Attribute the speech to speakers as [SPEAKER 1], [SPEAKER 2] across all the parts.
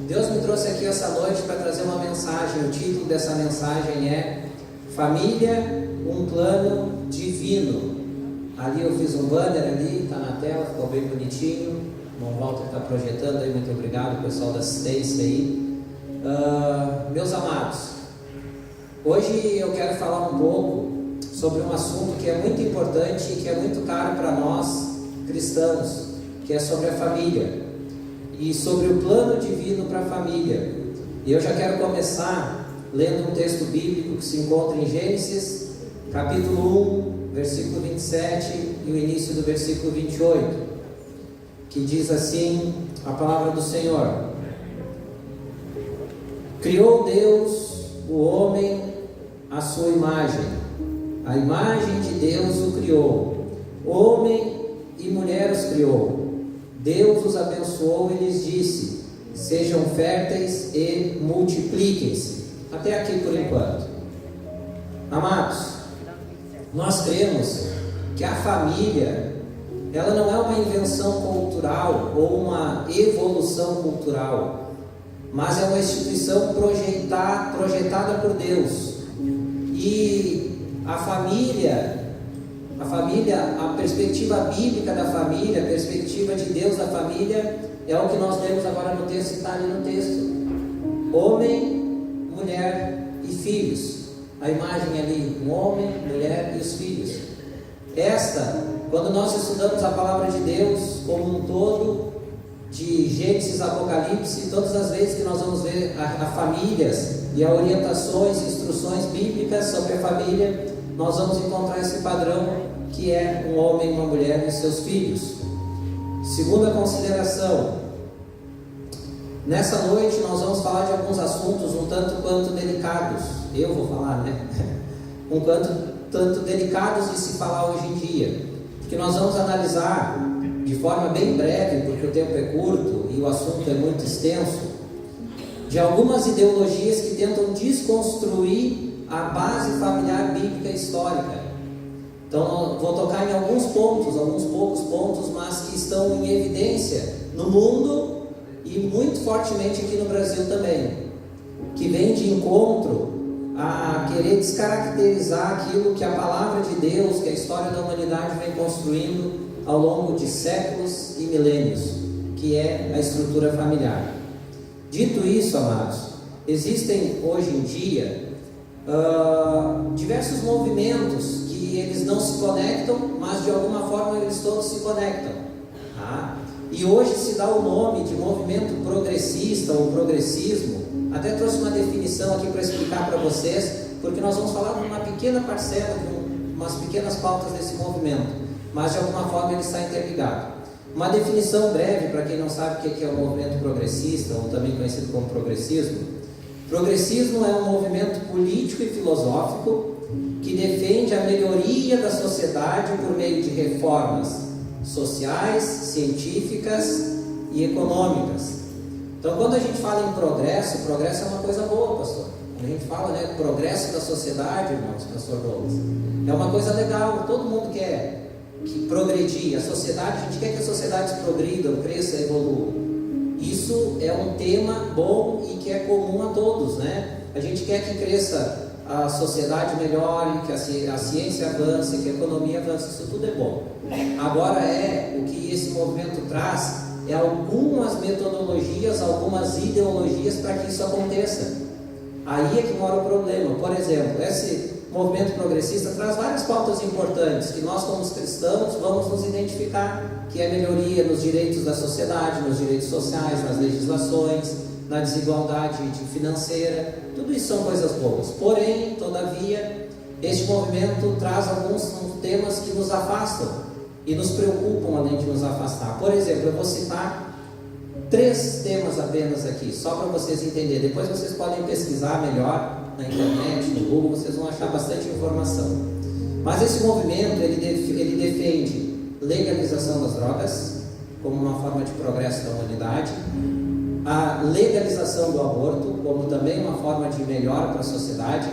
[SPEAKER 1] Deus me trouxe aqui essa noite para trazer uma mensagem. O título dessa mensagem é Família, um plano divino. Ali eu fiz um banner ali, está na tela, ficou bem bonitinho. O irmão Walter está projetando aí, muito obrigado, pessoal da assistência aí. Meus amados, hoje eu quero falar um pouco sobre um assunto que é muito importante e que é muito caro para nós cristãos, que é sobre a família e sobre o plano divino para a família. E eu já quero começar lendo um texto bíblico que se encontra em Gênesis, capítulo 1, versículo 27 e o início do versículo 28, que diz assim a palavra do Senhor: Criou Deus o homem à sua imagem, a imagem de Deus o criou, homem e mulher os criou. Deus os abençoou e lhes disse: sejam férteis e multipliquem-se. Até aqui por enquanto. Amados, nós cremos que a família, ela não é uma invenção cultural ou uma evolução cultural, mas é uma instituição projetada por Deus. E a família, a perspectiva bíblica da família, a perspectiva de Deus da família, é o que nós lemos agora no texto, que está ali no texto: homem, mulher e filhos. A imagem ali, um homem, mulher e os filhos. Quando nós estudamos a palavra de Deus como um todo, de Gênesis a Apocalipse, todas as vezes que nós vamos ver a famílias e a orientações, instruções bíblicas sobre a família, nós vamos encontrar esse padrão, que é um homem, uma mulher e seus filhos. Segunda consideração: nessa noite nós vamos falar de alguns assuntos um tanto quanto delicados. Eu vou falar, né? Um tanto delicados de se falar hoje em dia, que nós vamos analisar de forma bem breve, porque o tempo é curto e o assunto é muito extenso, de algumas ideologias que tentam desconstruir a base familiar bíblica histórica. Então vou tocar em alguns poucos pontos, mas que estão em evidência no mundo e muito fortemente aqui no Brasil também, que vem de encontro a querer descaracterizar aquilo que a palavra de Deus, que a história da humanidade vem construindo ao longo de séculos e milênios, que é a estrutura familiar. Dito isso, amados, existem hoje em dia diversos movimentos que eles não se conectam, mas de alguma forma eles todos se conectam, tá? E hoje se dá o nome de movimento progressista ou progressismo. Até trouxe uma definição aqui para explicar para vocês, porque nós vamos falar de uma pequena parcela, de umas pequenas pautas desse movimento, mas de alguma forma ele está interligado. Uma definição breve para quem não sabe o que é o movimento progressista, ou também conhecido como progressismo. Progressismo é um movimento político e filosófico que defende a melhoria da sociedade por meio de reformas sociais, científicas e econômicas. Então, quando a gente fala em progresso é uma coisa boa, pastor. Quando a gente fala, né, progresso da sociedade, irmãos, pastor Douglas, é uma coisa legal. Todo mundo quer progredir. A gente quer que as sociedades progridam, cresçam, evoluam. Isso é um tema bom e que é comum a todos, né? A gente quer que cresça a sociedade, melhore, que a ciência avance, que a economia avance. Isso tudo é bom. Agora o que esse movimento traz é algumas metodologias, algumas ideologias para que isso aconteça. Aí é que mora o problema. Por exemplo, esse movimento progressista traz várias pautas importantes que nós, como cristãos, vamos nos identificar, que é a melhoria nos direitos da sociedade, nos direitos sociais, nas legislações, na desigualdade financeira. Tudo isso são coisas boas. Porém, todavia, este movimento traz alguns temas que nos afastam e nos preocupam, além de nos afastar. Por exemplo, eu vou citar 3 temas apenas aqui, só para vocês entenderem. Depois vocês podem pesquisar melhor na internet, no Google, vocês vão achar bastante informação. Mas esse movimento, ele defende legalização das drogas como uma forma de progresso da humanidade, a legalização do aborto como também uma forma de melhora para a sociedade,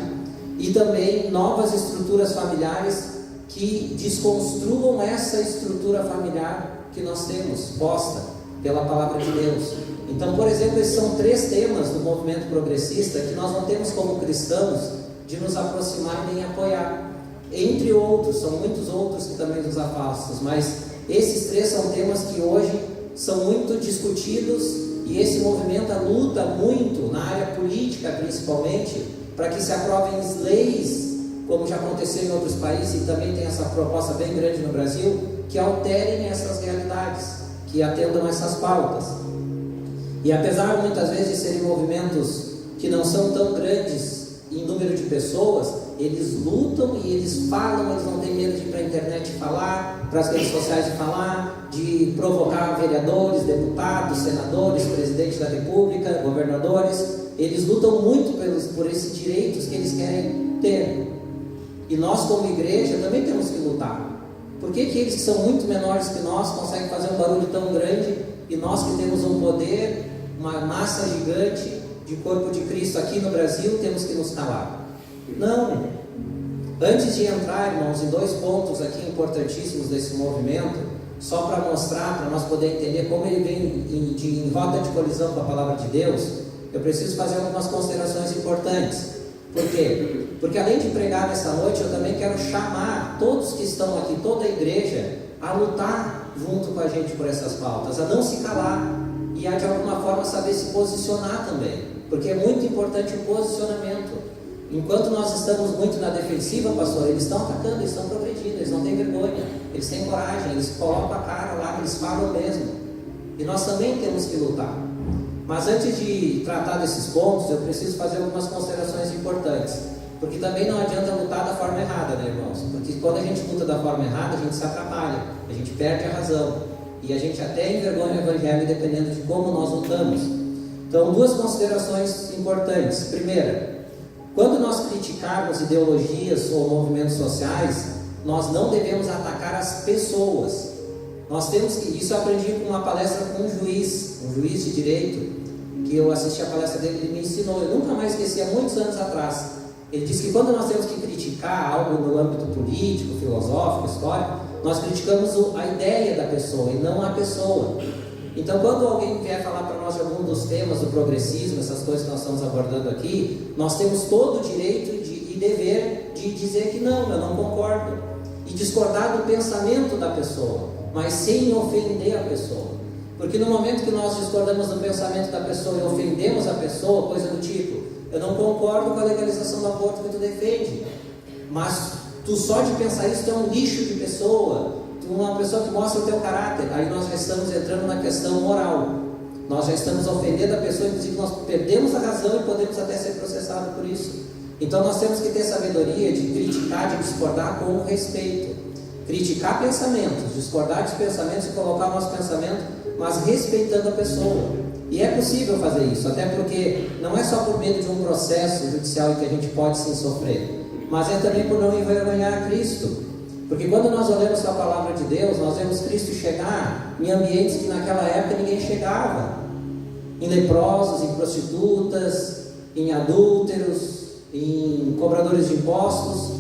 [SPEAKER 1] e também novas estruturas familiares que desconstruam essa estrutura familiar que nós temos posta. pela palavra de Deus. Então, por exemplo, esses são 3 temas do movimento progressista que nós não temos como cristãos de nos aproximar e nem apoiar. Entre outros, são muitos outros que também nos afastam, mas esses 3 são temas que hoje são muito discutidos, e esse movimento luta muito, na área política principalmente, para que se aprovem leis, como já aconteceu em outros países, e também tem essa proposta bem grande no Brasil, que alterem essas realidades, que atendam essas pautas. E apesar muitas vezes de serem movimentos que não são tão grandes em número de pessoas, eles lutam e eles falam, eles não têm medo de ir para a internet falar, para as redes sociais de falar, de provocar vereadores, deputados, senadores, presidente da república, governadores. Eles lutam muito por esses direitos que eles querem ter. E nós como igreja também temos que lutar. Por que eles que são muito menores que nós conseguem fazer um barulho tão grande, e nós que temos um poder, uma massa gigante de corpo de Cristo aqui no Brasil, temos que nos calar? Não. Antes de entrar, irmãos, em 2 pontos aqui importantíssimos desse movimento, só para mostrar, para nós poder entender como ele vem em rota de colisão com a palavra de Deus, eu preciso fazer algumas considerações importantes. Por quê? Porque além de pregar nessa noite, eu também quero chamar todos que estão aqui, toda a igreja, a lutar junto com a gente por essas pautas, a não se calar e a de alguma forma saber se posicionar também, porque é muito importante o posicionamento. Enquanto nós estamos muito na defensiva, pastor, eles estão atacando, eles estão progredindo, eles não têm vergonha, eles têm coragem, eles colocam a cara lá, eles falam mesmo. E nós também temos que lutar. Mas antes de tratar desses pontos, eu preciso fazer algumas considerações importantes. Porque também não adianta lutar da forma errada, né, irmãos? Porque quando a gente luta da forma errada, a gente se atrapalha, a gente perde a razão. E a gente até envergonha o evangelho dependendo de como nós lutamos. Então, 2 considerações importantes. Primeira, quando nós criticarmos ideologias ou movimentos sociais, nós não devemos atacar as pessoas. Nós temos que... Isso eu aprendi com uma palestra com um juiz de direito, que eu assisti a palestra dele, ele me ensinou. Eu nunca mais esqueci, há muitos anos atrás. Ele disse que quando nós temos que criticar algo no âmbito político, filosófico, histórico, nós criticamos a ideia da pessoa e não a pessoa. Então, quando alguém quer falar para nós de algum dos temas do progressismo, essas coisas que nós estamos abordando aqui, nós temos todo o direito e dever de dizer que não, eu não concordo, e discordar do pensamento da pessoa, mas sem ofender a pessoa. Porque no momento que nós discordamos do pensamento da pessoa e ofendemos a pessoa, coisa do tipo: eu não concordo com a legalização do aborto que tu defende, mas tu só de pensar isso, tu é um lixo de pessoa, tu é uma pessoa que mostra o teu caráter. Aí nós já estamos entrando na questão moral, nós já estamos ofendendo a pessoa, inclusive nós perdemos a razão e podemos até ser processados por isso. Então nós temos que ter sabedoria de criticar, de discordar com respeito, criticar pensamentos, discordar de pensamentos e colocar o nosso pensamento, mas respeitando a pessoa. E é possível fazer isso, até porque não é só por medo de um processo judicial que a gente pode sim sofrer, mas é também por não envergonhar Cristo. Porque quando nós olhamos para a palavra de Deus, nós vemos Cristo chegar em ambientes que naquela época ninguém chegava, em leprosos, em prostitutas, em adúlteros, em cobradores de impostos.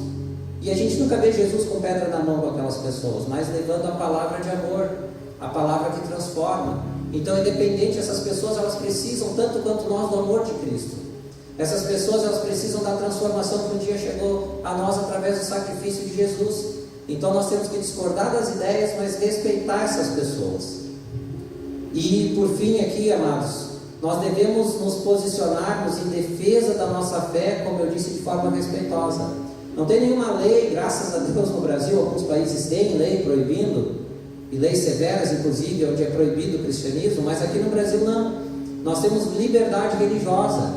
[SPEAKER 1] E a gente nunca vê Jesus com pedra na mão com aquelas pessoas, mas levando a palavra de amor, a palavra que transforma. Então, independente, essas pessoas, elas precisam tanto quanto nós do amor de Cristo. Essas pessoas, elas precisam da transformação que um dia chegou a nós através do sacrifício de Jesus. Então nós temos que discordar das ideias, mas respeitar essas pessoas. E por fim aqui, amados, nós devemos nos posicionarmos em defesa da nossa fé, como eu disse, de forma respeitosa. Não tem nenhuma lei, graças a Deus, no Brasil. Alguns países têm lei proibindo, e leis severas, inclusive, onde é proibido o cristianismo, mas aqui no Brasil não. Nós temos liberdade religiosa.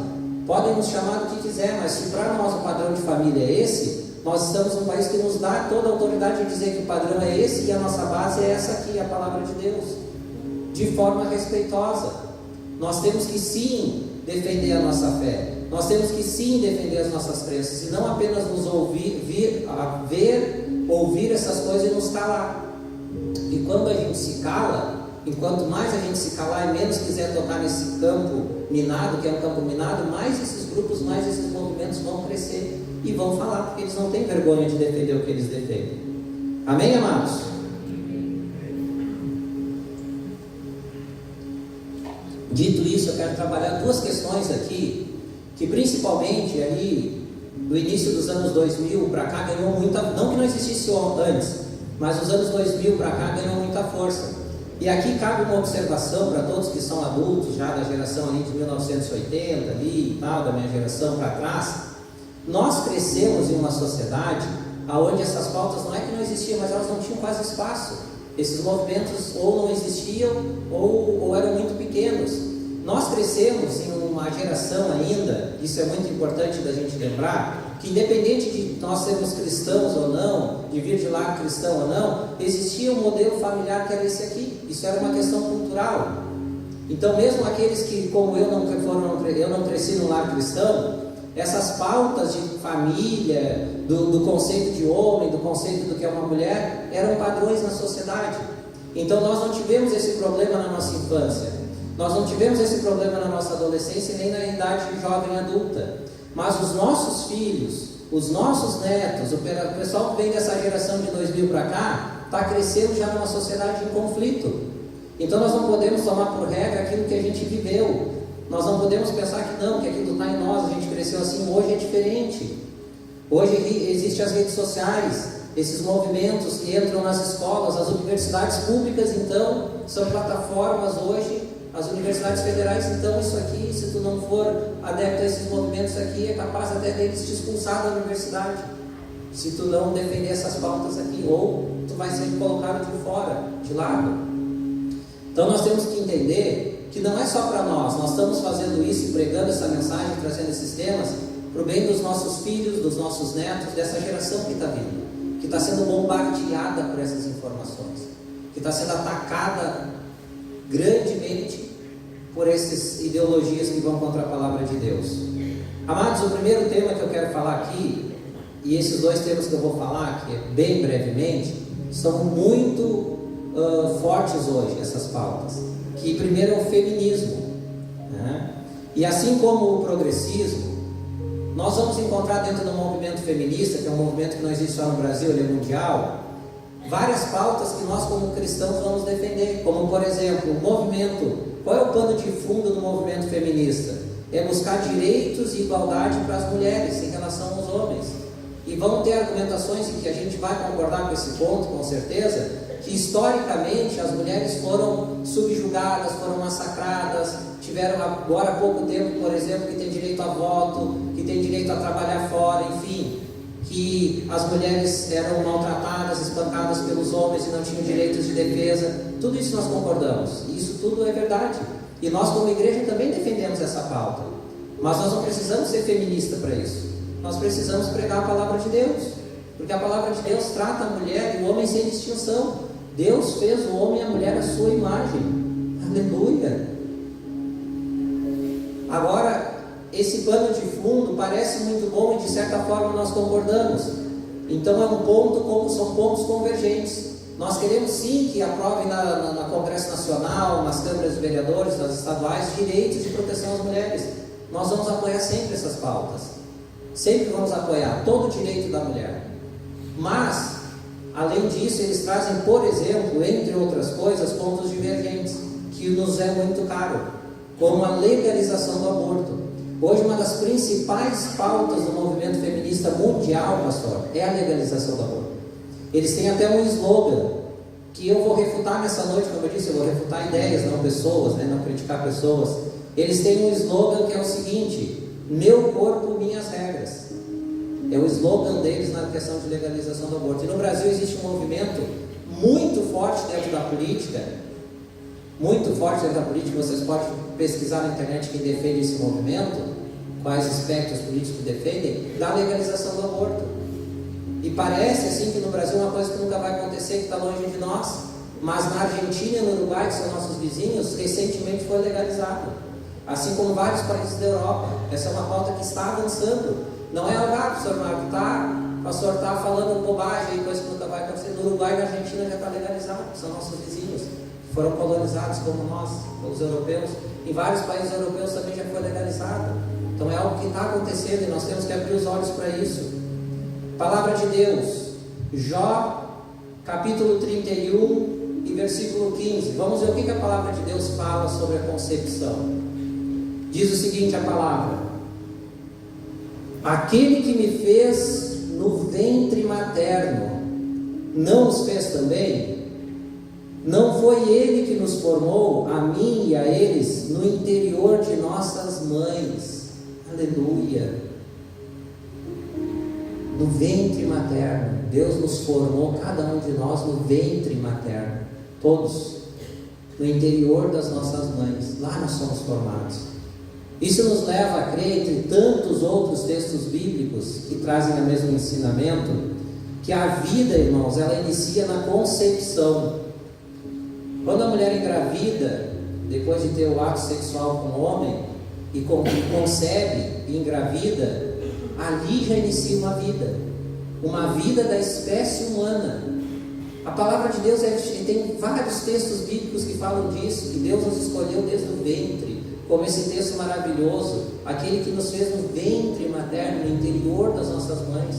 [SPEAKER 1] Podem nos chamar do que quiser, mas se para nós o padrão de família é esse, nós estamos num país que nos dá toda a autoridade de dizer que o padrão é esse e a nossa base é essa aqui, a palavra de Deus, de forma respeitosa. Nós temos que sim defender a nossa fé, nós temos que sim defender as nossas crenças, e não apenas nos ouvir essas coisas e nos calar. E quando a gente se cala, enquanto mais a gente se calar e menos quiser tocar nesse campo minado, que é um campo minado, mais esses grupos, mais esses movimentos vão crescer e vão falar, porque eles não têm vergonha de defender o que eles defendem. Amém, amados? Dito isso, eu quero trabalhar duas questões aqui, que principalmente ali do início dos anos 2000 para cá ganhou muita, não que não existisse antes, mas os anos 2000 para cá ganhou muita força. E aqui cabe uma observação para todos que são adultos, já da geração ali de 1980 ali e tal, da minha geração para trás. Nós crescemos em uma sociedade onde essas pautas não é que não existiam, mas elas não tinham quase espaço. Esses movimentos ou não existiam ou eram muito pequenos. Nós crescemos em uma geração ainda, isso é muito importante da gente lembrar, que independente de nós sermos cristãos ou não, de vir de lá cristão ou não, existia um modelo familiar que era esse aqui. Isso era uma questão cultural. Então mesmo aqueles que, como eu não cresci num lar cristão, essas pautas de família, do conceito de homem, do conceito do que é uma mulher, eram padrões na sociedade. Então nós não tivemos esse problema na nossa infância, nós não tivemos esse problema na nossa adolescência nem na idade jovem adulta. Mas os nossos filhos, os nossos netos, o pessoal que vem dessa geração de 2000 para cá, está crescendo já numa sociedade em conflito. Então nós não podemos tomar por regra aquilo que a gente viveu. Nós não podemos pensar que não, que aquilo está em nós, a gente cresceu assim. Hoje é diferente. Hoje existem as redes sociais, esses movimentos que entram nas escolas, as universidades públicas, então, são plataformas hoje, as universidades federais, então, isso aqui, se tu não for adepto a esses movimentos aqui, é capaz até deles te expulsar da universidade, se tu não defender essas pautas aqui, ou tu vai ser colocado de fora, de lado. Então nós temos que entender que não é só para nós estamos fazendo isso, pregando essa mensagem, trazendo esses temas, para o bem dos nossos filhos, dos nossos netos, dessa geração que está vindo, que está sendo bombardeada por essas informações, que está sendo atacada grandemente por essas ideologias que vão contra a palavra de Deus. Amados, o primeiro tema que eu quero falar aqui, e esses dois temas que eu vou falar, que é bem brevemente, são muito fortes hoje, essas pautas. Que primeiro é o feminismo, né? E assim como o progressismo, nós vamos encontrar dentro do movimento feminista, que é um movimento que não existe só no Brasil, ele é mundial, várias pautas que nós como cristãos vamos defender, como por exemplo, o movimento, qual é o pano de fundo do movimento feminista? É buscar direitos e igualdade para as mulheres em relação aos homens. E vão ter argumentações em que a gente vai concordar com esse ponto, com certeza, que historicamente as mulheres foram subjugadas, foram massacradas, tiveram agora há pouco tempo, por exemplo, que tem direito a voto, que tem direito a trabalhar fora, enfim, que as mulheres eram maltratadas, espancadas pelos homens e não tinham direitos de defesa. Tudo isso nós concordamos, e isso tudo é verdade. E nós como igreja também defendemos essa pauta, mas nós não precisamos ser feministas para isso. Nós precisamos pregar a palavra de Deus, porque a palavra de Deus trata a mulher e o homem sem distinção. Deus fez o homem e a mulher à sua imagem. Aleluia! Agora, esse pano de fundo parece muito bom e de certa forma nós concordamos. Então é um ponto, são pontos convergentes. Nós queremos sim que aprovem na Congresso Nacional, nas câmaras de vereadores, nas estaduais, direitos de proteção às mulheres. Nós vamos apoiar sempre essas pautas. Sempre vamos apoiar todo o direito da mulher. Mas, além disso, eles trazem, por exemplo, entre outras coisas, pontos divergentes, que nos é muito caro, como a legalização do aborto. Hoje, uma das principais pautas do movimento feminista mundial, pastor, é a legalização do aborto. Eles têm até um slogan, que eu vou refutar nessa noite, como eu disse, eu vou refutar ideias, não pessoas, né? Não criticar pessoas. Eles têm um slogan que é o seguinte: meu corpo, minhas regras. É o slogan deles na questão de legalização do aborto. E no Brasil existe um movimento muito forte dentro da política, vocês podem pesquisar na internet quem defende esse movimento, quais aspectos políticos defendem, da legalização do aborto. E parece assim que no Brasil é uma coisa que nunca vai acontecer, que está longe de nós, mas na Argentina e no Uruguai, que são nossos vizinhos, recentemente foi legalizado, assim como vários países da Europa. Essa é uma pauta que está avançando. Não é algo, pastor Marco, o pastor está falando bobagem, coisa que nunca vai acontecer. No Uruguai e na Argentina já está legalizado, são nossos vizinhos, foram colonizados como nós, os europeus. Em vários países europeus também já foi legalizado. Então é algo que está acontecendo e nós temos que abrir os olhos para isso. Palavra de Deus, Jó, capítulo 31 e versículo 15. Vamos ver o que a palavra de Deus fala sobre a concepção. Diz o seguinte a palavra: aquele que me fez no ventre materno, não os fez também? Não foi Ele que nos formou, a mim e a eles, no interior de nossas mães? Aleluia! No ventre materno, Deus nos formou, cada um de nós, no ventre materno, todos, no interior das nossas mães, lá nós somos formados. Isso nos leva a crer, entre tantos outros textos bíblicos que trazem o mesmo ensinamento, que a vida, irmãos, ela inicia na concepção. Quando a mulher engravida, depois de ter o ato sexual com o homem, e concebe e engravida, ali já inicia uma vida da espécie humana. A palavra de Deus tem vários textos bíblicos que falam disso, que Deus nos escolheu desde o ventre, como esse texto maravilhoso, aquele que nos fez no ventre materno, no interior das nossas mães.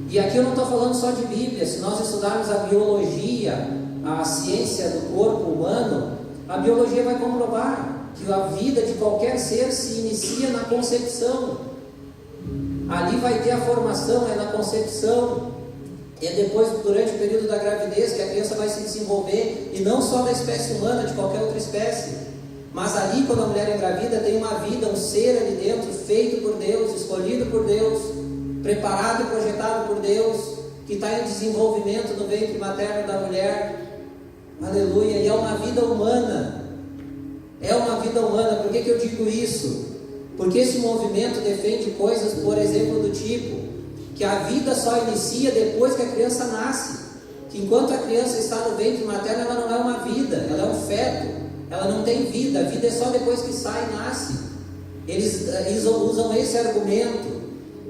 [SPEAKER 1] E aqui eu não estou falando só de Bíblia. Se nós estudarmos a biologia, a ciência do corpo humano, a biologia vai comprovar que a vida de qualquer ser se inicia na concepção. Ali vai ter a formação, é na concepção. É depois, durante o período da gravidez, que a criança vai se desenvolver, e não só da espécie humana, de qualquer outra espécie. Mas ali, quando a mulher engravida, tem uma vida, um ser ali dentro, feito por Deus, escolhido por Deus, preparado e projetado por Deus, que está em desenvolvimento no ventre materno da mulher. Aleluia! E é uma vida humana. É uma vida humana. Por que eu digo isso? Porque esse movimento defende coisas, por exemplo, do tipo que a vida só inicia depois que a criança nasce. Que enquanto a criança está no ventre materno, ela não é uma vida, ela é um feto. Ela não tem vida. A vida é só depois que sai e nasce. Eles usam esse argumento,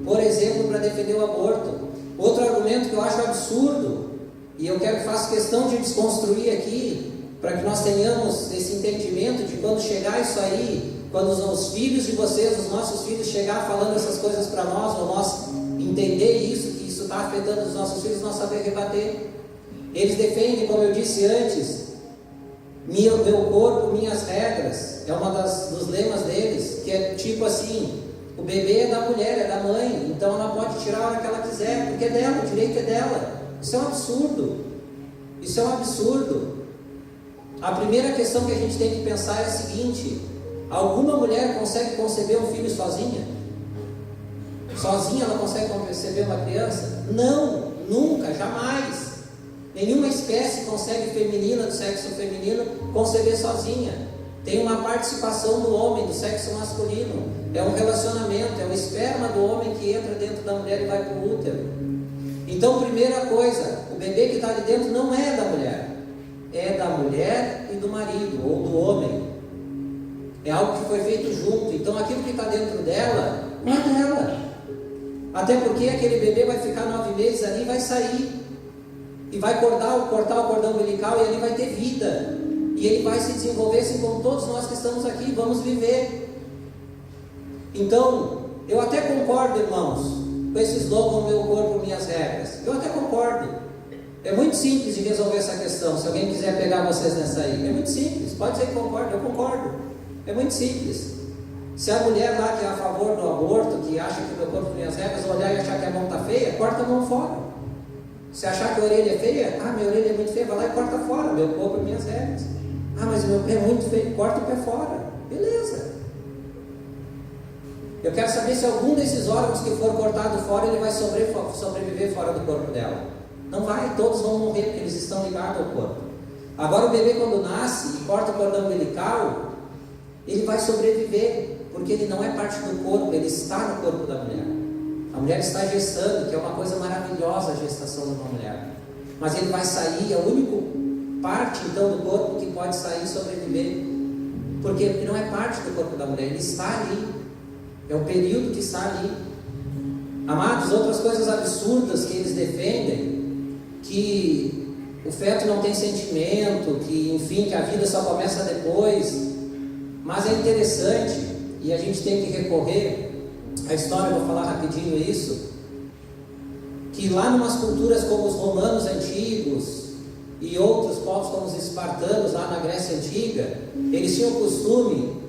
[SPEAKER 1] por exemplo, para defender o aborto. Outro argumento que eu acho absurdo, e eu faço questão de desconstruir aqui, para que nós tenhamos esse entendimento de quando chegar isso aí, quando os filhos de vocês, os nossos filhos, chegar falando essas coisas para nós, ou nós entender isso, que isso está afetando os nossos filhos, nós saber rebater. Eles defendem, como eu disse antes, meu corpo, minhas regras. É uma dos lemas deles, que é tipo assim: o bebê é da mulher, é da mãe, então ela pode tirar a hora que ela quiser, porque é dela, o direito é dela. Isso é um absurdo. Isso é um absurdo. A primeira questão que a gente tem que pensar é a seguinte: alguma mulher consegue conceber um filho sozinha? Sozinha ela consegue conceber uma criança? Não, nunca, jamais. Nenhuma espécie consegue, feminina, do sexo feminino, conceber sozinha. Tem uma participação do homem, do sexo masculino. É um relacionamento, é o esperma do homem que entra dentro da mulher e vai para o útero. Então, primeira coisa, o bebê que está ali dentro não é da mulher. É da mulher e do marido, ou do homem. É algo que foi feito junto. Então, aquilo que está dentro dela, não é dela. Até porque aquele bebê vai ficar 9 meses ali e vai sair. E vai cortar o cordão umbilical, e ali vai ter vida. E ele vai se desenvolver assim como todos nós que estamos aqui vamos viver. Então, eu até concordo, irmãos, com esse slogan, meu corpo, minhas regras. Eu até concordo. É muito simples de resolver essa questão. Se alguém quiser pegar vocês nessa aí, é muito simples. Pode dizer que concorda, eu concordo. É muito simples. Se a mulher lá que é a favor do aborto, que acha que meu corpo, minhas regras, olhar e achar que a mão está feia, corta a mão fora. Se achar que a orelha é feia, minha orelha é muito feia, vai lá e corta fora, meu corpo, minhas regras. Mas o meu pé é muito feio, corta o pé fora. Beleza. Eu quero saber se algum desses órgãos que for cortado fora, ele vai sobreviver fora do corpo dela. Não vai, todos vão morrer, porque eles estão ligados ao corpo. Agora o bebê, quando nasce e corta o cordão umbilical, ele vai sobreviver, porque ele não é parte do corpo, ele está no corpo da mulher. A mulher está gestando, que é uma coisa maravilhosa a gestação de uma mulher. Mas ele vai sair, é a única parte então do corpo que pode sair e sobreviver. Por quê? Porque não é parte do corpo da mulher, ele está ali. É o período que está ali. Amados, outras coisas absurdas que eles defendem, que o feto não tem sentimento, que enfim, que a vida só começa depois. Mas é interessante, e a gente tem que recorrer a história, vou falar rapidinho isso, que lá em umas culturas como os romanos antigos, e outros povos como os espartanos lá na Grécia Antiga, eles tinham o costume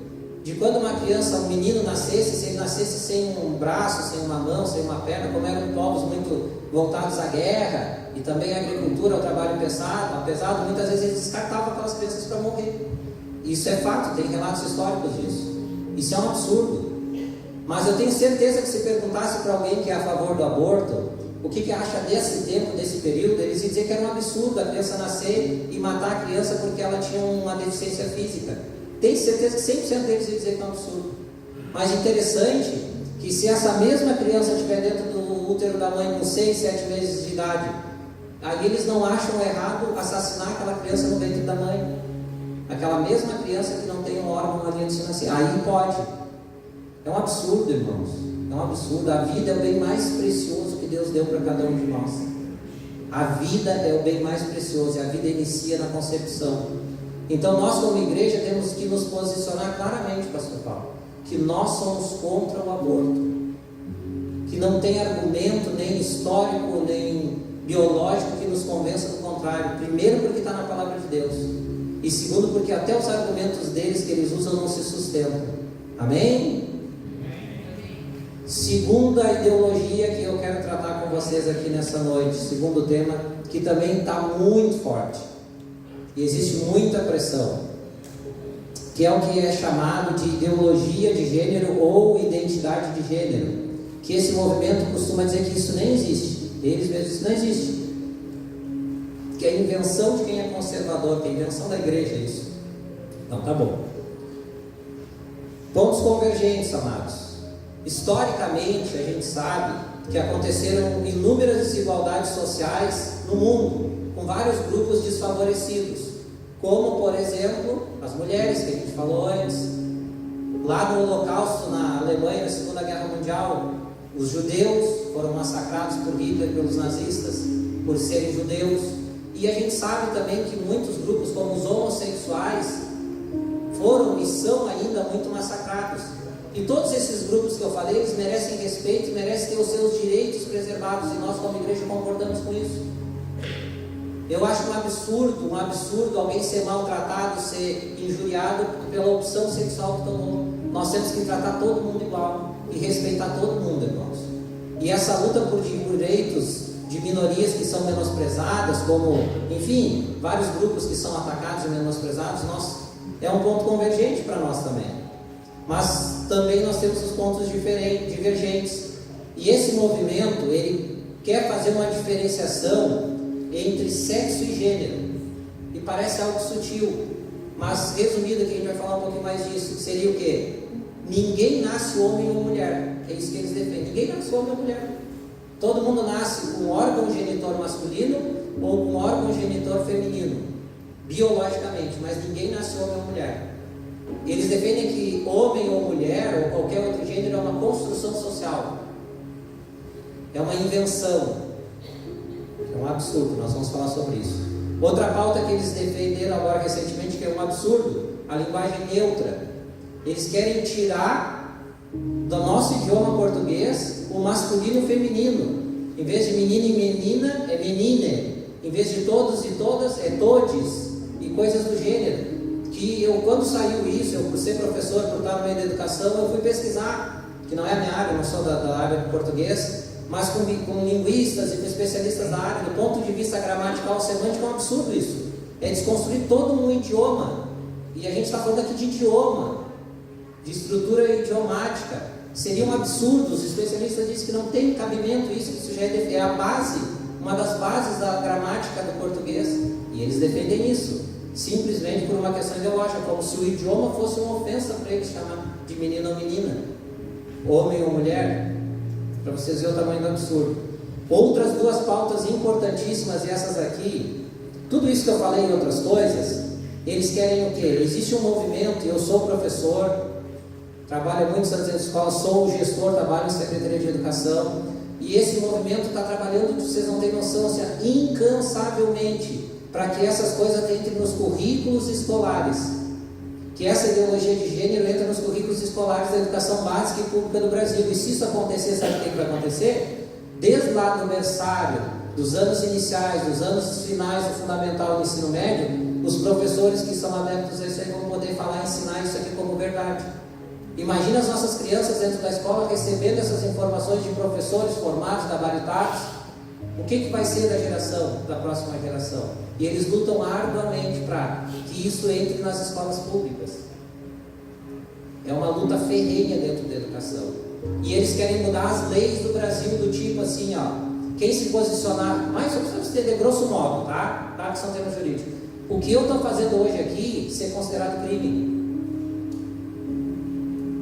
[SPEAKER 1] de quando uma criança, um menino nascesse, se ele nascesse sem um braço, sem uma mão, sem uma perna, como eram povos muito voltados à guerra e também à agricultura, ao trabalho pesado, muitas vezes eles descartavam aquelas crianças para morrer. Isso é fato, tem relatos históricos disso. Isso é um absurdo. Mas eu tenho certeza que se perguntasse para alguém que é a favor do aborto, o que acha desse tempo, desse período, eles iam dizer que era um absurdo a criança nascer e matar a criança porque ela tinha uma deficiência física. Tenho certeza que 100% deles iam dizer que é um absurdo. Mas interessante que se essa mesma criança estiver dentro do útero da mãe com 6, 7 meses de idade, aí eles não acham errado assassinar aquela criança no ventre da mãe. Aquela mesma criança que não tem um órgão ali antes de nascer. Aí pode. É um absurdo, irmãos. É um absurdo. A vida é o bem mais precioso que Deus deu para cada um de nós. A vida é o bem mais precioso. E a vida inicia na concepção. Então nós como igreja temos que nos posicionar claramente, pastor Paulo, que nós somos contra o aborto. Que não tem argumento, nem histórico, nem biológico que nos convença do contrário. Primeiro porque está na palavra de Deus. E segundo porque até os argumentos deles que eles usam não se sustentam. Amém? Segunda ideologia que eu quero tratar com vocês aqui nessa noite, segundo tema, que também está muito forte e existe muita pressão, que é o que é chamado de ideologia de gênero ou identidade de gênero, que esse movimento costuma dizer que isso nem existe. Eles mesmos, isso não existe, que é a invenção de quem é conservador, que é a invenção da igreja isso. Então tá bom. Pontos convergentes, amados. Historicamente, a gente sabe que aconteceram inúmeras desigualdades sociais no mundo, com vários grupos desfavorecidos, como, por exemplo, as mulheres, que a gente falou antes. Lá no Holocausto, na Alemanha, na Segunda Guerra Mundial, os judeus foram massacrados por Hitler, pelos nazistas, por serem judeus. E a gente sabe também que muitos grupos, como os homossexuais, foram e são ainda muito massacrados. E todos esses grupos que eu falei, eles merecem respeito e merecem ter os seus direitos preservados, e nós como igreja concordamos com isso. Eu acho um absurdo alguém ser maltratado, ser injuriado pela opção sexual que tomou. Nós temos que tratar todo mundo igual e respeitar todo mundo, irmãos. E essa luta por direitos de minorias que são menosprezadas, como, enfim, vários grupos que são atacados e menosprezados, é um ponto convergente para nós também. Mas também nós temos os pontos divergentes. E esse movimento, ele quer fazer uma diferenciação entre sexo e gênero. E parece algo sutil, mas resumido aqui, a gente vai falar um pouquinho mais disso. Seria o quê? Ninguém nasce homem ou mulher. É isso que eles defendem. Ninguém nasce homem ou mulher. Todo mundo nasce com um órgão genitor masculino ou com um órgão genitor feminino, biologicamente, mas ninguém nasce homem ou mulher. Eles defendem que homem ou mulher, ou qualquer outro gênero, é uma construção social. É uma invenção. É um absurdo, nós vamos falar sobre isso. Outra pauta que eles defenderam agora recentemente, que é um absurdo, a linguagem neutra. Eles querem tirar do nosso idioma português o masculino e o feminino. Em vez de menino e menina, é menine. Em vez de todos e todas, é todes. E coisas do gênero. Que eu, quando saiu isso, eu por ser professor, por estar no meio da educação, eu fui pesquisar, que não é a minha área, eu não sou da área do português, mas com linguistas e com especialistas da área, do ponto de vista gramatical, semântico, é um absurdo isso. É desconstruir todo um idioma. E a gente está falando aqui de idioma, de estrutura idiomática. Seria um absurdo. Os especialistas dizem que não tem cabimento isso, que isso já é a base, uma das bases da gramática do português. E eles defendem isso. Simplesmente por uma questão ideológica, como se o idioma fosse uma ofensa para eles chamar de menino ou menina, homem ou mulher, para vocês verem o tamanho do absurdo. Outras duas pautas importantíssimas, e essas aqui, tudo isso que eu falei e outras coisas, eles querem o quê? Existe um movimento, eu sou professor, trabalho há muitos anos em escola, sou o gestor, trabalho em Secretaria de Educação, e esse movimento está trabalhando, vocês não têm noção, assim, incansavelmente, para que essas coisas entrem nos currículos escolares, que essa ideologia de gênero entre nos currículos escolares da educação básica e pública do Brasil. E se isso acontecer, sabe o que vai acontecer? desde lá do berçário, dos anos iniciais, dos anos finais do fundamental do ensino médio, os professores que são adeptos a isso aí vão poder falar e ensinar isso aqui como verdade. Imagina as nossas crianças dentro da escola recebendo essas informações de professores formados, gabaritados. O que vai ser da geração, da próxima geração? E eles lutam arduamente para que isso entre nas escolas públicas. É uma luta ferrenha dentro da educação. E eles querem mudar as leis do Brasil do tipo assim, quem se posicionar, mais ou menos de grosso modo, tá? Que são termos jurídicos. O que eu estou fazendo hoje aqui ser considerado crime.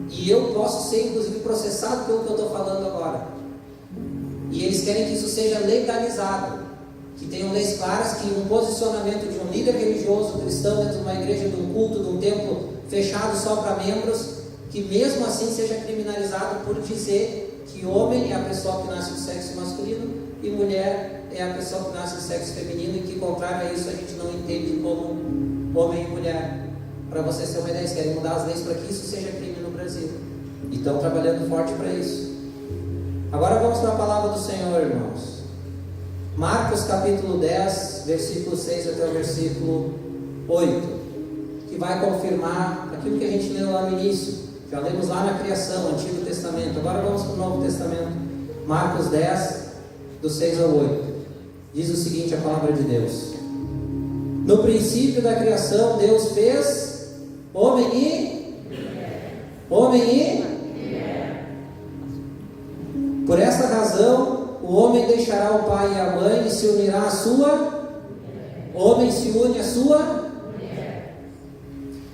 [SPEAKER 1] E eu posso ser, inclusive, processado pelo que eu estou falando agora. E eles querem que isso seja legalizado. Que tenham leis claras que um posicionamento de um líder religioso cristão dentro de uma igreja, de um culto, de um templo fechado só para membros, que mesmo assim seja criminalizado por dizer que homem é a pessoa que nasce do sexo masculino e mulher é a pessoa que nasce do sexo feminino, e que, contrário a isso, a gente não entende como homem e mulher. Para vocês terem uma ideia, eles querem mudar as leis para que isso seja crime no Brasil. E estão trabalhando forte para isso. Agora vamos para a palavra do Senhor, irmãos. Marcos capítulo 10, versículo 6 até o versículo 8, que vai confirmar aquilo que a gente leu lá no início. Já lemos lá na criação, Antigo Testamento. Agora vamos para o Novo Testamento. Marcos 10, do 6 ao 8. Diz o seguinte, a palavra de Deus: no princípio da criação, Deus fez homem e mulher. Por esta razão, o homem deixará o pai e a mãe e se unirá à sua. Homem se une à sua.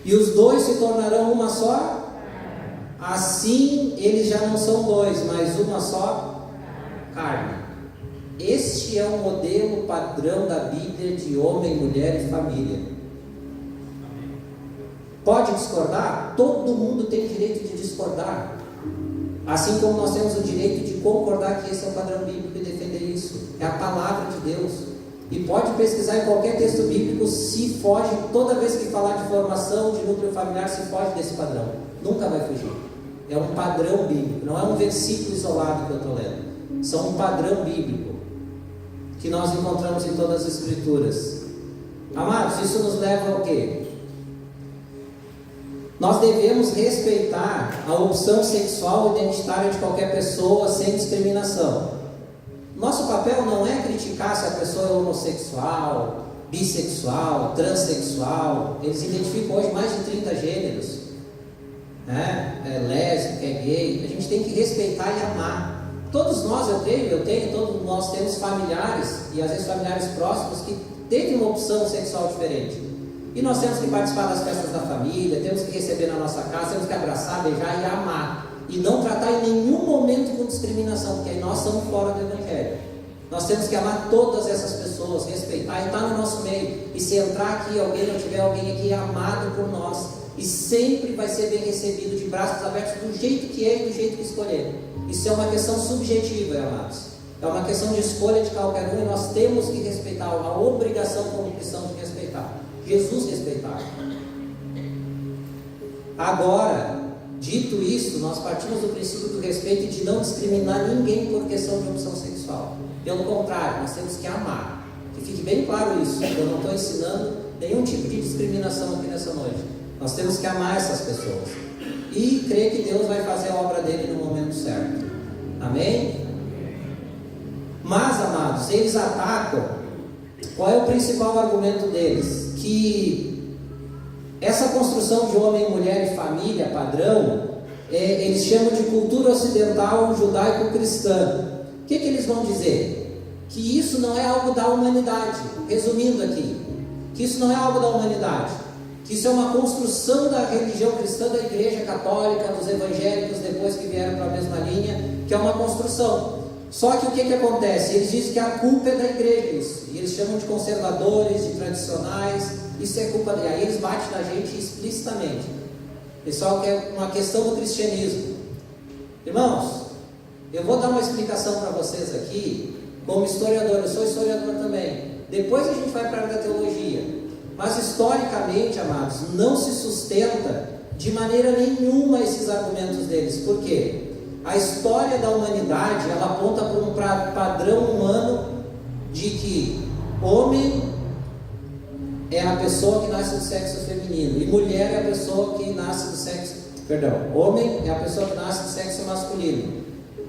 [SPEAKER 1] E os dois se tornarão uma só. Assim, eles já não são dois, mas uma só carne. Este é o modelo padrão da Bíblia de homem, mulher e família. Pode discordar? Todo mundo tem direito de discordar. Assim como nós temos o direito de concordar que esse é o padrão bíblico e defender isso. É a palavra de Deus. E pode pesquisar em qualquer texto bíblico, se foge, toda vez que falar de formação de núcleo familiar, se foge desse padrão. Nunca vai fugir. É um padrão bíblico, não é um versículo isolado que eu estou lendo. São um padrão bíblico que nós encontramos em todas as Escrituras. Amados, isso nos leva ao quê? Nós devemos respeitar a opção sexual identitária de qualquer pessoa sem discriminação. Nosso papel não é criticar se a pessoa é homossexual, bissexual, transexual. Eles identificam hoje mais de 30 gêneros, né? É lésbica, é gay. A gente tem que respeitar e amar. Todos nós, todos nós temos familiares, e às vezes familiares próximos, que teve uma opção sexual diferente. E nós temos que participar das festas da família, temos que receber na nossa casa, temos que abraçar, beijar e amar. E não tratar em nenhum momento com discriminação, porque aí nós estamos fora do Evangelho. Nós temos que amar todas essas pessoas, respeitar e estar no nosso meio. E se entrar aqui alguém, ou tiver alguém aqui amado por nós, e sempre vai ser bem recebido, de braços abertos, do jeito que é e do jeito que escolher. Isso é uma questão subjetiva, amados. É uma questão de escolha de qualquer um, e nós temos que respeitar, uma obrigação como cristãos de respeitar. Jesus respeitar. Agora, dito isso, nós partimos do princípio do respeito e de não discriminar ninguém por questão de opção sexual. Pelo contrário, nós temos que amar. Que fique bem claro isso. Eu não estou ensinando nenhum tipo de discriminação aqui nessa noite. Nós temos que amar essas pessoas e crer que Deus vai fazer a obra dele no momento certo. Amém? Mas, amados, eles atacam. Qual é o principal argumento deles? Que essa construção de homem, mulher e família padrão, eles chamam de cultura ocidental judaico-cristã. O que eles vão dizer? Que isso não é algo da humanidade. Resumindo aqui, que isso não é algo da humanidade, que isso é uma construção da religião cristã, da igreja católica, dos evangélicos depois que vieram para a mesma linha, que é uma construção. Só que o que acontece? Eles dizem que a culpa é da igreja, isso. E eles chamam de conservadores, de tradicionais. Isso é culpa dele. Aí eles batem na gente explicitamente. Pessoal, que é uma questão do cristianismo. Irmãos, eu vou dar uma explicação para vocês aqui, como historiador. Eu sou historiador também. Depois a gente vai para a área da teologia. Mas historicamente, amados, não se sustenta de maneira nenhuma esses argumentos deles. Por quê? a história da humanidade, ela aponta para um padrão humano de que homem é a pessoa que nasce do sexo feminino e mulher é a pessoa que nasce do sexo, homem é a pessoa que nasce do sexo masculino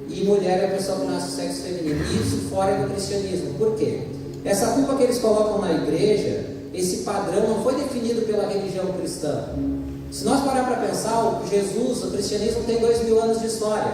[SPEAKER 1] e mulher é a pessoa que nasce do sexo feminino. Isso fora do cristianismo. Por quê? Essa culpa que eles colocam na igreja, esse padrão não foi definido pela religião cristã. Se nós parar para pensar, o cristianismo tem 2000 anos de história,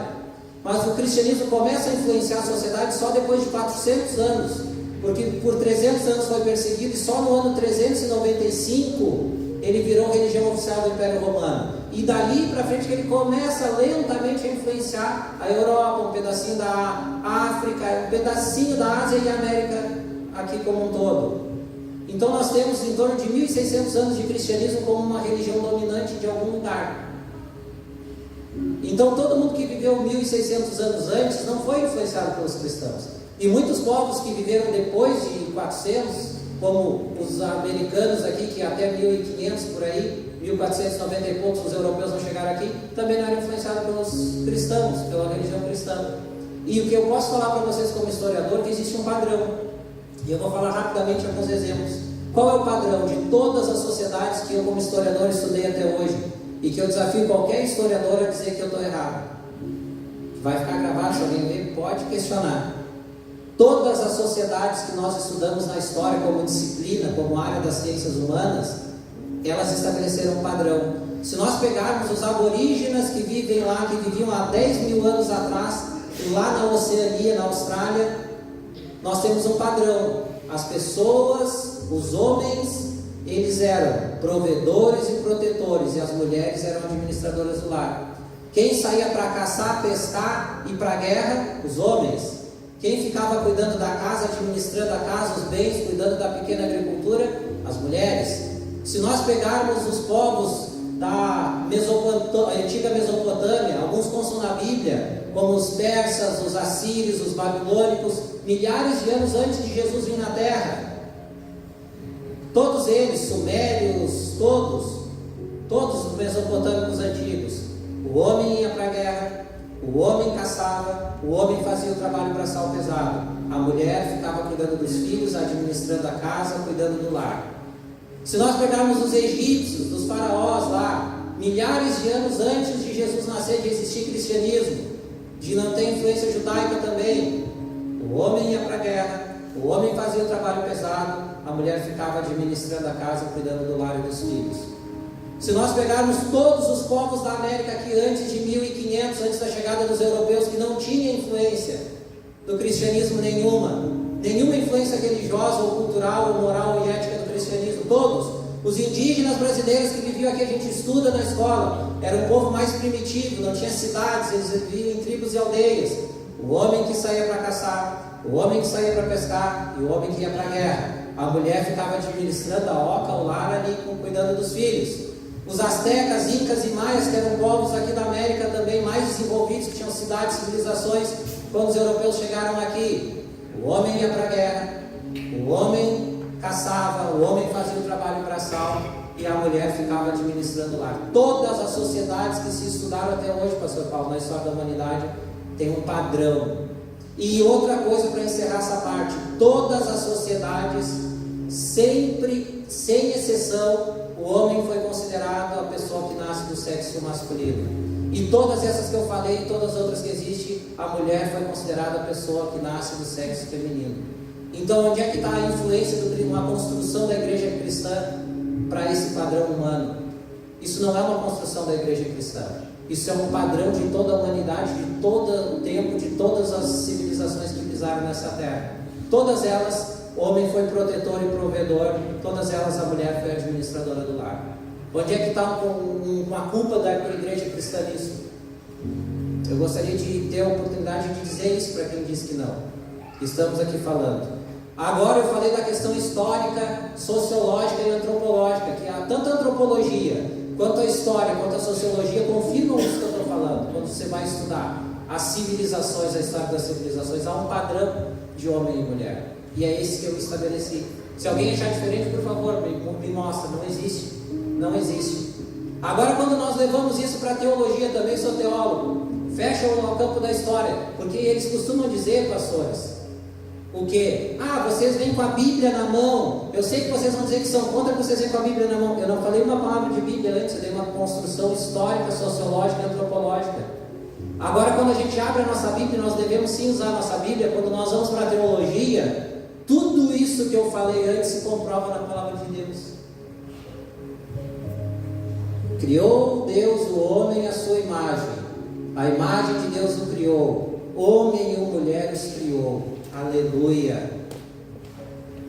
[SPEAKER 1] mas o cristianismo começa a influenciar a sociedade só depois de 400 anos, porque por 300 anos foi perseguido e só no ano 395 ele virou religião oficial do Império Romano. E dali para frente que ele começa lentamente a influenciar a Europa, um pedacinho da África, um pedacinho da Ásia e América aqui como um todo. Então nós temos em torno de 1.600 anos de cristianismo como uma religião dominante de algum lugar. Então todo mundo que viveu 1.600 anos antes não foi influenciado pelos cristãos. E muitos povos que viveram depois de 400, como os americanos aqui, que até 1500 por aí, 1490 e poucos, os europeus não chegaram aqui, também não eram influenciados pelos cristãos, pela religião cristã. E o que eu posso falar para vocês como historiador é que existe um padrão. E eu vou falar rapidamente alguns exemplos. Qual é o padrão de todas as sociedades que eu como historiador estudei até hoje? E que eu desafio qualquer historiador a dizer que eu estou errado. Vai ficar gravado, se alguém ver, pode questionar. Todas as sociedades que nós estudamos na história como disciplina, como área das ciências humanas, elas estabeleceram um padrão. Se nós pegarmos os aborígenas que vivem lá, que viviam há 10 mil anos atrás, lá na Oceania, na Austrália, nós temos um padrão. As pessoas, os homens, eles eram provedores e protetores, e as mulheres eram administradoras do lar. Quem saía para caçar, pescar e para a guerra? Os homens. Quem ficava cuidando da casa, administrando a casa, os bens, cuidando da pequena agricultura? As mulheres. Se nós pegarmos os povos da antiga Mesopotâmia, alguns constam na Bíblia, como os persas, os assírios, os babilônicos, milhares de anos antes de Jesus vir na terra. Todos eles, sumérios, todos os mesopotâmicos antigos, o homem ia para a guerra, o homem caçava, o homem fazia o trabalho braçal pesado, a mulher ficava cuidando dos filhos, administrando a casa, cuidando do lar. Se nós pegarmos os egípcios, dos faraós lá, milhares de anos antes de Jesus nascer, de existir cristianismo, de não ter influência judaica também, o homem ia para a guerra, o homem fazia o trabalho pesado, a mulher ficava administrando a casa, cuidando do lar e dos filhos. Se nós pegarmos todos os povos da América que antes de 1500, antes da chegada dos europeus, que não tinha influência do cristianismo nenhuma influência religiosa ou cultural ou moral ou ética do cristianismo, todos. Os indígenas brasileiros que viviam aqui, a gente estuda na escola, era um povo mais primitivo, não tinha cidades, eles viviam em tribos e aldeias. O homem que saía para caçar, o homem que saía para pescar e o homem que ia para a guerra. A mulher ficava administrando a oca, o lar ali, cuidando dos filhos. Os astecas, incas e maias, que eram povos aqui da América também mais desenvolvidos, que tinham cidades, civilizações, quando os europeus chegaram aqui, o homem ia para a guerra, o homem caçava, o homem fazia o trabalho braçal e a mulher ficava administrando o lar. Todas as sociedades que se estudaram até hoje, pastor Paulo, na história da humanidade, tem um padrão. E outra coisa para encerrar essa parte, todas as sociedades, sempre, sem exceção, o homem foi considerado a pessoa que nasce do sexo masculino. E todas essas que eu falei, e todas as outras que existem, a mulher foi considerada a pessoa que nasce do sexo feminino. Então, onde é que está a influência de uma construção da igreja cristã para esse padrão humano? Isso não é uma construção da igreja cristã. Isso é um padrão de toda a humanidade, de todo o tempo, de todas as civilizações que pisaram nessa terra. Todas elas, o homem foi protetor e provedor, todas elas a mulher foi administradora do lar. Onde é que está uma culpa da igreja cristã nisso? Eu gostaria de ter a oportunidade de dizer isso para quem diz que não. Estamos aqui falando. Agora eu falei da questão histórica, sociológica e antropológica, que tanto a antropologia, quanto a história, quanto a sociologia confirmam isso que eu estou falando. Quando você vai estudar as civilizações, a história das civilizações, há um padrão de homem e mulher. E é esse que eu estabeleci. Se alguém achar diferente, por favor, me mostra. Não existe. Não existe. Agora, quando nós levamos isso para a teologia, também sou teólogo. fecha o campo da história, porque eles costumam dizer, pastores, o quê? Ah, vocês vêm com a Bíblia na mão. Eu sei que vocês vão dizer que são contra que vocês vêm com a Bíblia na mão. Eu não falei uma palavra de Bíblia antes, eu dei uma construção histórica, sociológica e antropológica. Agora, quando a gente abre a nossa Bíblia, nós devemos sim usar a nossa Bíblia. Quando nós vamos para a teologia, tudo isso que eu falei antes se comprova na palavra de Deus. Criou Deus o homem à sua imagem. A imagem de Deus o criou. Homem e mulher os criou. Aleluia.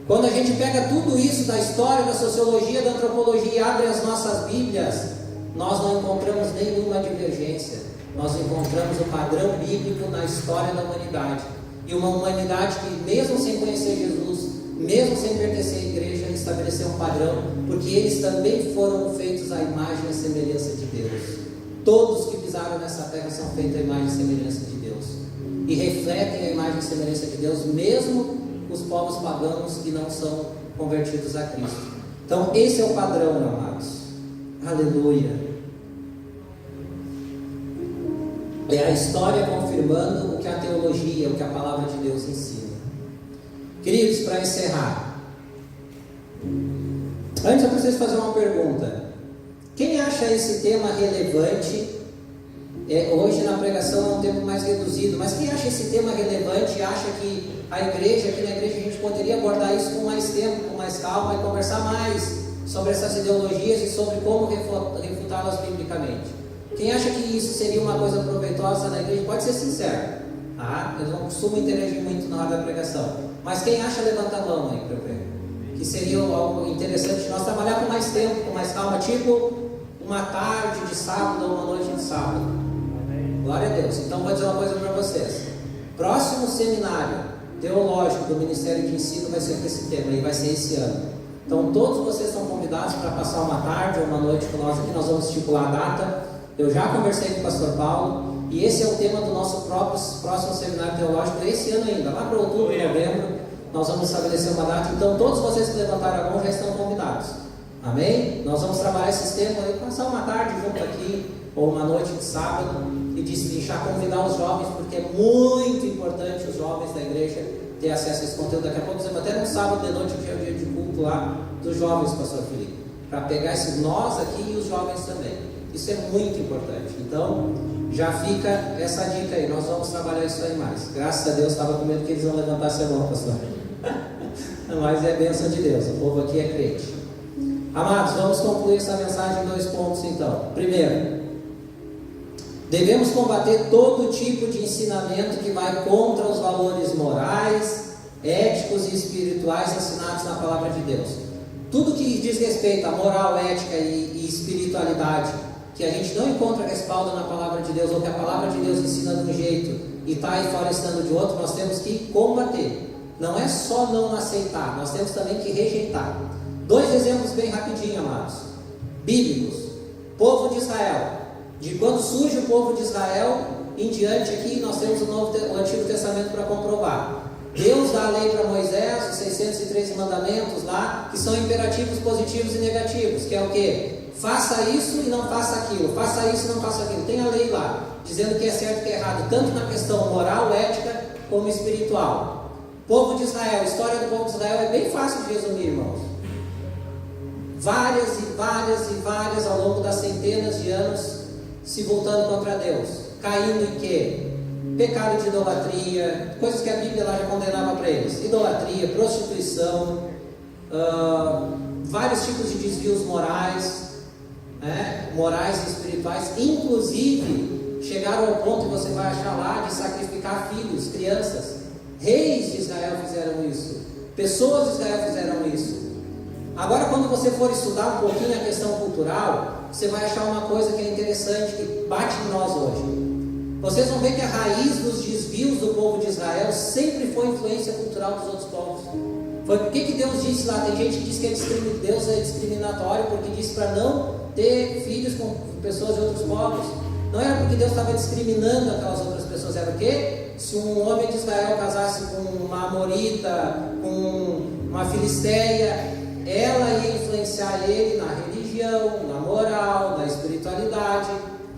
[SPEAKER 1] Quando a gente pega tudo isso da história, da sociologia, da antropologia e abre as nossas Bíblias, nós não encontramos nenhuma divergência. Nós encontramos o padrão bíblico na história da humanidade. E uma humanidade que, mesmo sem conhecer Jesus, mesmo sem pertencer à igreja, estabeleceu um padrão, porque eles também foram feitos à imagem e semelhança de Deus. Todos que pisaram nessa terra são feitos à imagem e semelhança de Deus. E refletem a imagem e semelhança de Deus, mesmo os povos pagãos que não são convertidos a Cristo. Então, esse é o padrão, amados. Aleluia. É a história confirmando o que a teologia, o que a palavra de Deus ensina. Queridos, para encerrar, antes eu preciso fazer uma pergunta. Quem acha esse tema relevante? Hoje na pregação é um tempo mais reduzido, mas quem acha esse tema relevante e acha que a igreja, aqui na igreja a gente poderia abordar isso com mais tempo, com mais calma e conversar mais sobre essas ideologias e sobre como refutá-las biblicamente? Quem acha que isso seria uma coisa proveitosa na igreja, pode ser sincero. Eu não costumo interagir muito na hora da pregação, mas quem acha, levanta a mão aí para eu ver. Que seria algo interessante nós trabalhar com mais tempo, com mais calma, tipo uma tarde de sábado ou uma noite de sábado. Glória a Deus. Então vou dizer uma coisa para vocês. Próximo seminário teológico do Ministério de Ensino vai ser com esse tema e vai ser esse ano. Então todos vocês estão convidados para passar uma tarde ou uma noite com nós aqui. Nós vamos estipular a data. Eu já conversei com o pastor Paulo e esse é o tema do nosso próximo seminário teológico esse ano ainda, lá para outubro, novembro, nós vamos estabelecer uma data. Então todos vocês que levantaram a mão já estão convidados. Amém? Nós vamos trabalhar esses temas aí, passar uma tarde junto aqui, ou uma noite de sábado, e destrinchar, convidar os jovens, porque é muito importante os jovens da igreja ter acesso a esse conteúdo. Daqui a pouco, até no sábado de noite, que é o dia de culto lá dos jovens, pastor Felipe, para pegar nós aqui e os jovens também. Isso é muito importante. Então, já fica essa dica aí. Nós vamos trabalhar isso aí mais. Graças a Deus, estava com medo que eles não levantassem a mão, pastor. Mas é bênção de Deus. O povo aqui é crente. Amados, vamos concluir essa mensagem em 2 pontos então. Primeiro, devemos combater todo tipo de ensinamento que vai contra os valores morais, éticos e espirituais ensinados na palavra de Deus. Tudo que diz respeito à moral, ética e espiritualidade, que a gente não encontra respaldo na palavra de Deus, ou que a palavra de Deus ensina de um jeito e está aí fora ensinando de outro, nós temos que combater. Não é só não aceitar, nós temos também que rejeitar. 2 exemplos bem rapidinho, amados, bíblicos. Povo de Israel. De quando surge o povo de Israel em diante, aqui nós temos o Antigo Testamento para comprovar. Deus dá a lei para Moisés, os 613 mandamentos lá, que são imperativos positivos e negativos, que é o quê? Faça isso e não faça aquilo, faça isso e não faça aquilo. Tem a lei lá, dizendo que é certo e que é errado, tanto na questão moral, ética, como espiritual. Povo de Israel, a história do povo de Israel é bem fácil de resumir, irmãos. Várias e várias e várias ao longo das centenas de anos se voltando contra Deus, caindo em quê? Pecado de idolatria, coisas que a Bíblia lá já condenava para eles: idolatria, prostituição, vários tipos de desvios morais, morais e espirituais, inclusive chegaram ao ponto que você vai achar lá de sacrificar filhos, crianças. Reis de Israel fizeram isso, pessoas de Israel fizeram isso. Agora, quando você for estudar um pouquinho a questão cultural, você vai achar uma coisa que é interessante, que bate em nós hoje. Vocês vão ver que a raiz dos desvios do povo de Israel sempre foi influência cultural dos outros povos. Foi por que Deus disse lá? Tem gente que diz que Deus é discriminatório porque disse para não ter filhos com pessoas de outros povos. Não era porque Deus estava discriminando aquelas outras pessoas, era porque se um homem de Israel casasse com uma amorita, com uma filisteia, ela ia influenciar ele na religião, na moral, na espiritualidade.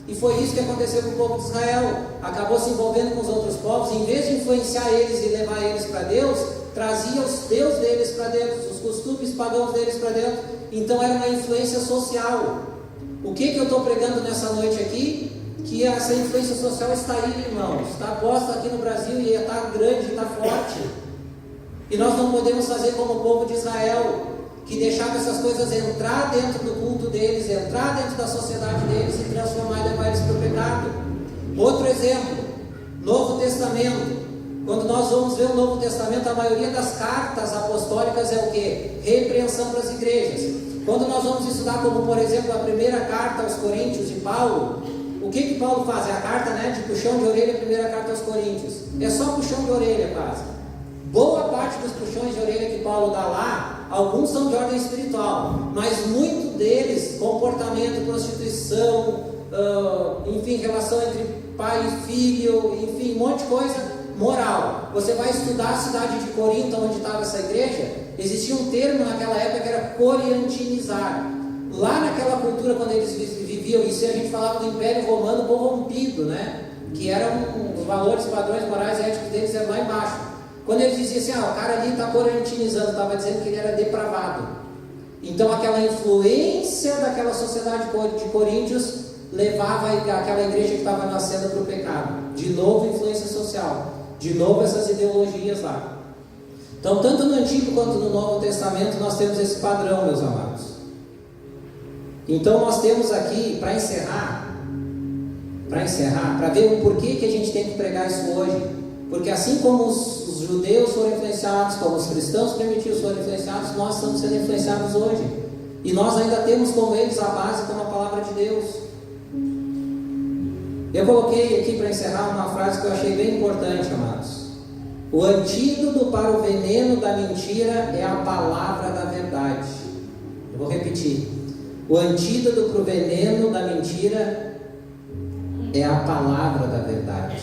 [SPEAKER 1] E foi isso que aconteceu com o povo de Israel. Acabou se envolvendo com os outros povos, em vez de influenciar eles e levar eles para Deus, trazia os deuses deles para dentro, os costumes pagãos deles para dentro. Então era uma influência social. O que eu estou pregando nessa noite aqui? Que essa influência social está aí, irmãos. Está posta aqui no Brasil e está grande, está forte. E nós não podemos fazer como o povo de Israel, que deixava essas coisas entrar dentro do culto deles, entrar dentro da sociedade deles e transformar e levar eles para o pecado. Outro exemplo, Novo Testamento. Quando nós vamos ver o Novo Testamento, a maioria das cartas apostólicas é o quê? Repreensão para as igrejas. Quando nós vamos estudar, como por exemplo a primeira carta aos Coríntios de Paulo, o que Paulo faz? É a carta, de puxão de orelha, a primeira carta aos Coríntios. É só puxão de orelha quase. Boa parte dos puxões de orelha que Paulo dá lá, alguns são de ordem espiritual, mas muito deles, comportamento, prostituição, enfim, relação entre pai e filho, enfim, um monte de coisa, moral. Você vai estudar a cidade de Corinto, onde estava essa igreja, existia um termo naquela época que era coriantinizar. Lá naquela cultura, quando eles viviam, isso a gente falava do Império Romano corrompido, que eram os valores, padrões morais e éticos deles eram lá embaixo. Quando eles diziam assim, o cara ali está corintinizando, estava dizendo que ele era depravado. Então aquela influência daquela sociedade de Coríntios levava aquela igreja que estava nascendo para o pecado. De novo influência social, de novo essas ideologias lá. Então tanto no Antigo quanto no Novo Testamento nós temos esse padrão, meus amados. Então nós temos aqui, para encerrar, para ver o porquê que a gente tem que pregar isso hoje. Porque assim como os judeus foram influenciados, como os cristãos primitivos foram influenciados, nós estamos sendo influenciados hoje. E nós ainda temos como eles a base, como a palavra de Deus. Eu coloquei aqui para encerrar uma frase que eu achei bem importante, amados. O antídoto para o veneno da mentira é a palavra da verdade. Eu vou repetir. O antídoto para o veneno da mentira é a palavra da verdade.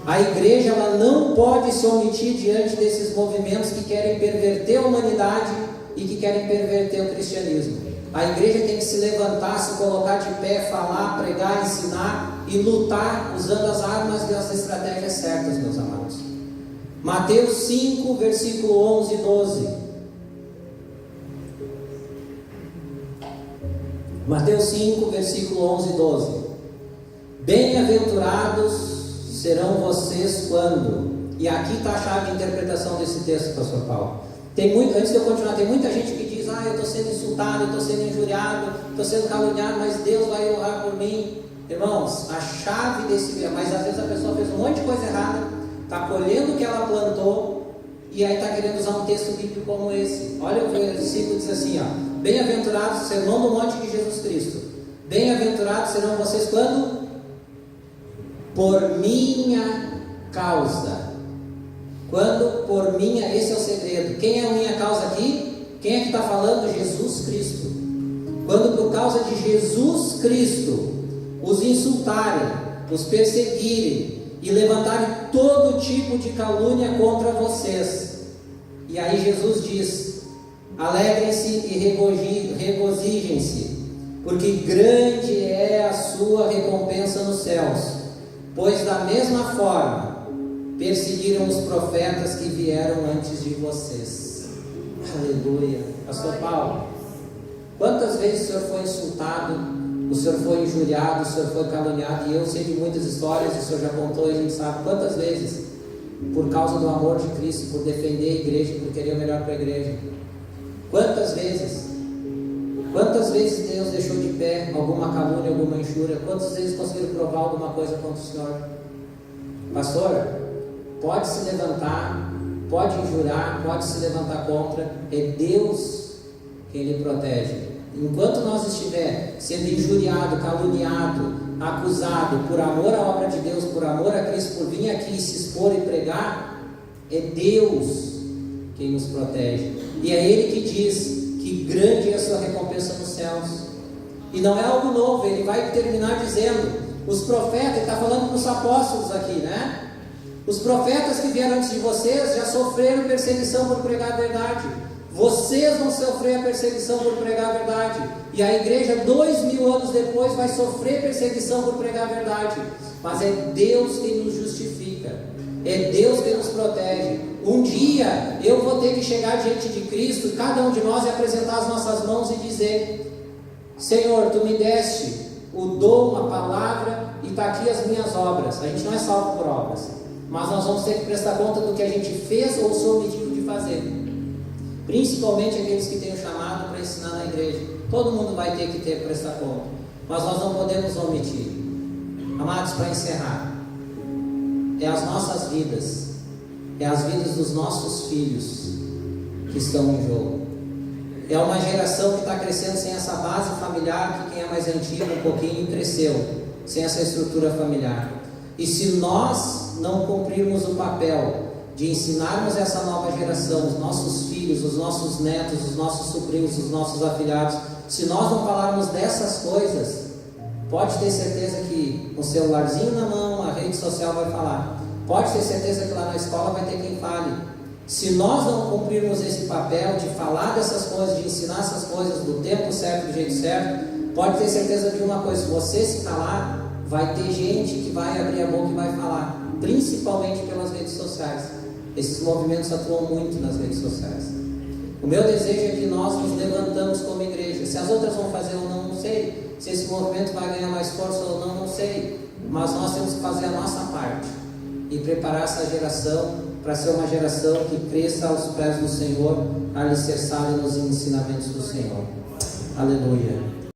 [SPEAKER 1] A igreja ela não pode se omitir diante desses movimentos que querem perverter a humanidade e que querem perverter o cristianismo. A igreja tem que se levantar, se colocar de pé, falar, pregar, ensinar e lutar usando as armas e as estratégias certas, meus amados. Mateus 5, versículo 11 e 12. Mateus 5, versículo 11 e 12. Bem-aventurados serão vocês quando... E aqui está a chave de interpretação desse texto, pastor Paulo. Antes de eu continuar, tem muita gente que diz, eu estou sendo insultado, eu estou sendo injuriado, estou sendo caluniado, mas Deus vai orar por mim. Irmãos, a chave desse... Mas às vezes a pessoa fez um monte de coisa errada, está colhendo o que ela plantou, e aí está querendo usar um texto bíblico como esse. Olha o versículo, diz assim, bem-aventurados, sermão do monte de Jesus Cristo. Bem-aventurados serão vocês quando? Por minha causa. Quando por minha, esse é o segredo. Quem é a minha causa aqui? Quem é que está falando? Jesus Cristo. Quando por causa de Jesus Cristo os insultarem, os perseguirem e levantarem todo tipo de calúnia contra vocês. E aí Jesus diz, alegrem-se e regozijem-se, porque grande é a sua recompensa nos céus. Pois da mesma forma perseguiram os profetas que vieram antes de vocês. Aleluia. Pastor Paulo, quantas vezes o senhor foi insultado, o senhor foi injuriado, o senhor foi caluniado, e eu sei de muitas histórias, o senhor já contou e a gente sabe quantas vezes, por causa do amor de Cristo, por defender a igreja, por querer o melhor para a igreja. Quantas vezes Deus deixou de pé alguma calúnia, alguma injúria? Quantas vezes conseguiram provar alguma coisa contra o senhor? Pastor, pode se levantar, pode injurar, pode se levantar contra, é Deus quem lhe protege. Enquanto nós estiver sendo injuriado, caluniado, acusado por amor à obra de Deus, por amor a Cristo, por vir aqui se expor e pregar, é Deus quem nos protege. E é Ele que diz que grande é a sua recompensa nos céus. E não é algo novo, ele vai terminar dizendo, os profetas, ele está falando para os apóstolos aqui, Os profetas que vieram antes de vocês já sofreram perseguição por pregar a verdade. Vocês vão sofrer a perseguição por pregar a verdade. E a igreja, 2000 anos depois, vai sofrer perseguição por pregar a verdade. Mas é Deus quem nos justifica. É Deus quem nos protege. Um dia eu vou ter que chegar diante de Cristo, cada um de nós, e apresentar as nossas mãos e dizer: Senhor, Tu me deste o dom, a palavra, e está aqui as minhas obras. A gente não é salvo por obras, mas nós vamos ter que prestar conta do que a gente fez ou se omitiu de fazer. Principalmente aqueles que têm o chamado para ensinar na igreja. Todo mundo vai ter que prestar conta, mas nós não podemos omitir. Amados, para encerrar, é as nossas vidas, é as vidas dos nossos filhos que estão em jogo. É uma geração que está crescendo sem essa base familiar, que quem é mais antigo um pouquinho cresceu sem essa estrutura familiar. E se nós não cumprirmos o papel de ensinarmos essa nova geração, os nossos filhos, os nossos netos, os nossos sobrinhos, os nossos afilhados, se nós não falarmos dessas coisas, pode ter certeza que um celularzinho na mão, a rede social vai falar. Pode ter certeza que lá na escola vai ter quem fale. Se nós não cumprirmos esse papel de falar dessas coisas, de ensinar essas coisas do tempo certo, do jeito certo, pode ter certeza de uma coisa: se você se calar, vai ter gente que vai abrir a boca e vai falar, principalmente pelas redes sociais. Esses movimentos atuam muito nas redes sociais. O meu desejo é que nós nos levantamos como igreja. Se as outras vão fazer ou não, não sei. Se esse movimento vai ganhar mais força ou não, não sei. Mas nós temos que fazer a nossa parte e preparar essa geração para ser uma geração que cresça aos pés do Senhor, alicerçada nos ensinamentos do Senhor. Aleluia.